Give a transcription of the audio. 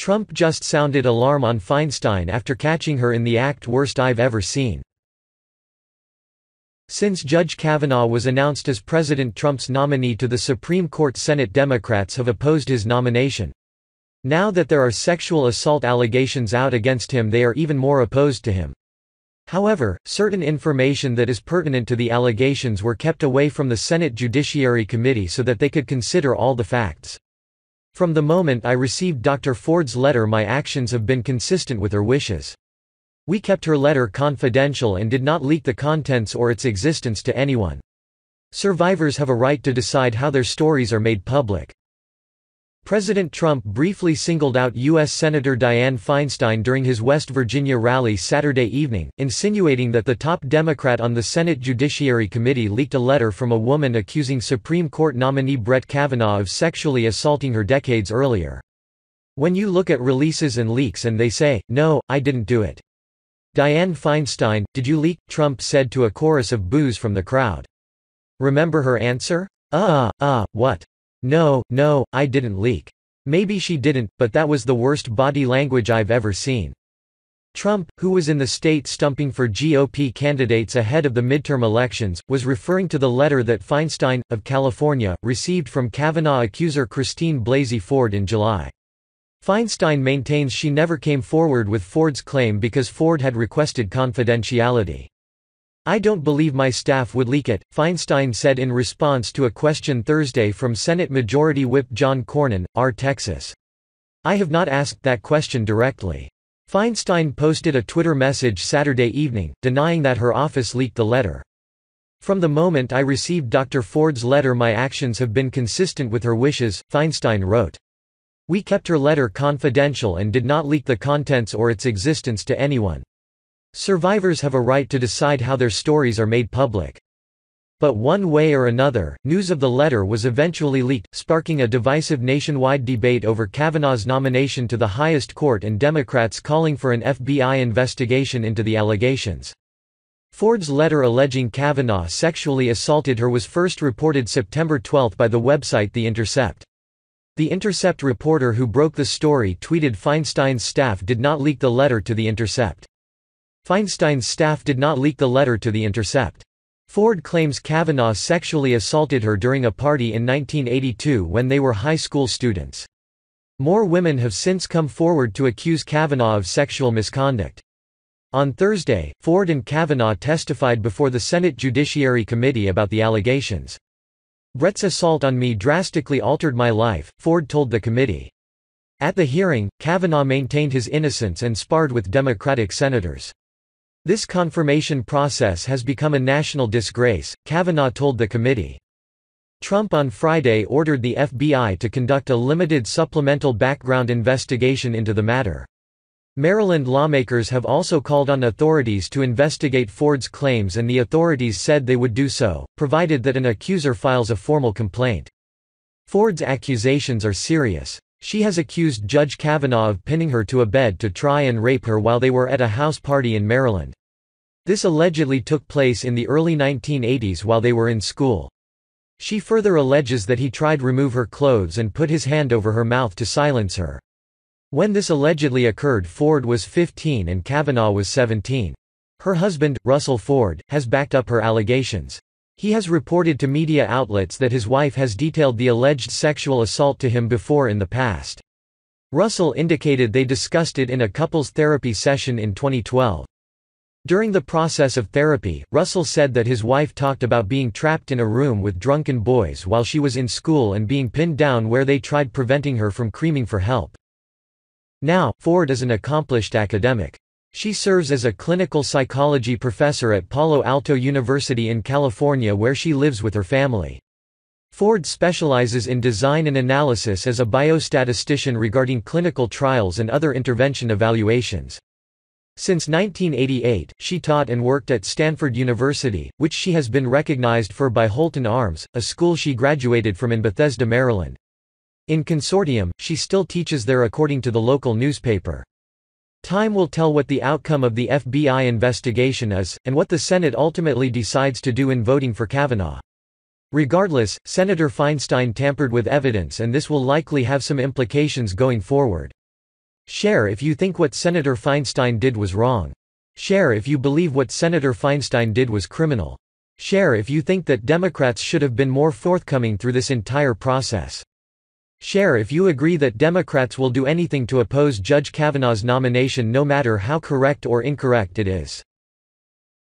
Trump just sounded alarm on Feinstein after catching her in the act. Worst I've ever seen. Since Judge Kavanaugh was announced as President Trump's nominee to the Supreme Court, Senate Democrats have opposed his nomination. Now that there are sexual assault allegations out against him, they are even more opposed to him. However, certain information that is pertinent to the allegations were kept away from the Senate Judiciary Committee so that they could consider all the facts. From the moment I received Dr. Ford's letter, my actions have been consistent with her wishes. We kept her letter confidential and did not leak the contents or its existence to anyone. Survivors have a right to decide how their stories are made public. President Trump briefly singled out U.S. Senator Dianne Feinstein during his West Virginia rally Saturday evening, insinuating that the top Democrat on the Senate Judiciary Committee leaked a letter from a woman accusing Supreme Court nominee Brett Kavanaugh of sexually assaulting her decades earlier. When you look at releases and leaks and they say, "No, I didn't do it." Dianne Feinstein, did you leak? Trump said to a chorus of boos from the crowd. Remember her answer? What? No, I didn't leak. Maybe she didn't, but that was the worst body language I've ever seen. Trump, who was in the state stumping for GOP candidates ahead of the midterm elections, was referring to the letter that Feinstein, of California, received from Kavanaugh accuser Christine Blasey Ford in July. Feinstein maintains she never came forward with Ford's claim because Ford had requested confidentiality. "I don't believe my staff would leak it," Feinstein said in response to a question Thursday from Senate Majority Whip John Cornyn, R. Texas. "I have not asked that question directly." Feinstein posted a Twitter message Saturday evening, denying that her office leaked the letter. "From the moment I received Dr. Ford's letter, my actions have been consistent with her wishes," Feinstein wrote. "We kept her letter confidential and did not leak the contents or its existence to anyone. Survivors have a right to decide how their stories are made public." But one way or another, news of the letter was eventually leaked, sparking a divisive nationwide debate over Kavanaugh's nomination to the highest court and Democrats calling for an FBI investigation into the allegations. Ford's letter alleging Kavanaugh sexually assaulted her was first reported September 12 by the website The Intercept. The Intercept reporter who broke the story tweeted Feinstein's staff did not leak the letter to The Intercept. Feinstein's staff did not leak the letter to The Intercept. Ford claims Kavanaugh sexually assaulted her during a party in 1982 when they were high school students. More women have since come forward to accuse Kavanaugh of sexual misconduct. On Thursday, Ford and Kavanaugh testified before the Senate Judiciary Committee about the allegations. "Brett's assault on me drastically altered my life," Ford told the committee. At the hearing, Kavanaugh maintained his innocence and sparred with Democratic senators. "This confirmation process has become a national disgrace," Kavanaugh told the committee. Trump on Friday ordered the FBI to conduct a limited supplemental background investigation into the matter. Maryland lawmakers have also called on authorities to investigate Ford's claims, and the authorities said they would do so, provided that an accuser files a formal complaint. Ford's accusations are serious. She has accused Judge Kavanaugh of pinning her to a bed to try and rape her while they were at a house party in Maryland. This allegedly took place in the early 1980s while they were in school. She further alleges that he tried to remove her clothes and put his hand over her mouth to silence her. When this allegedly occurred, Ford was 15 and Kavanaugh was 17. Her husband, Russell Ford, has backed up her allegations. He has reported to media outlets that his wife has detailed the alleged sexual assault to him before in the past. Russell indicated they discussed it in a couples therapy session in 2012. During the process of therapy, Russell said that his wife talked about being trapped in a room with drunken boys while she was in school and being pinned down where they tried preventing her from screaming for help. Now, Ford is an accomplished academic. She serves as a clinical psychology professor at Palo Alto University in California, where she lives with her family. Ford specializes in design and analysis as a biostatistician regarding clinical trials and other intervention evaluations. Since 1988, she taught and worked at Stanford University, which she has been recognized for by Holton Arms, a school she graduated from in Bethesda, Maryland. In consortium, she still teaches there according to the local newspaper. Time will tell what the outcome of the FBI investigation is, and what the Senate ultimately decides to do in voting for Kavanaugh. Regardless, Senator Feinstein tampered with evidence, and this will likely have some implications going forward. Share if you think what Senator Feinstein did was wrong. Share if you believe what Senator Feinstein did was criminal. Share if you think that Democrats should have been more forthcoming through this entire process. Share if you agree that Democrats will do anything to oppose Judge Kavanaugh's nomination no matter how correct or incorrect it is.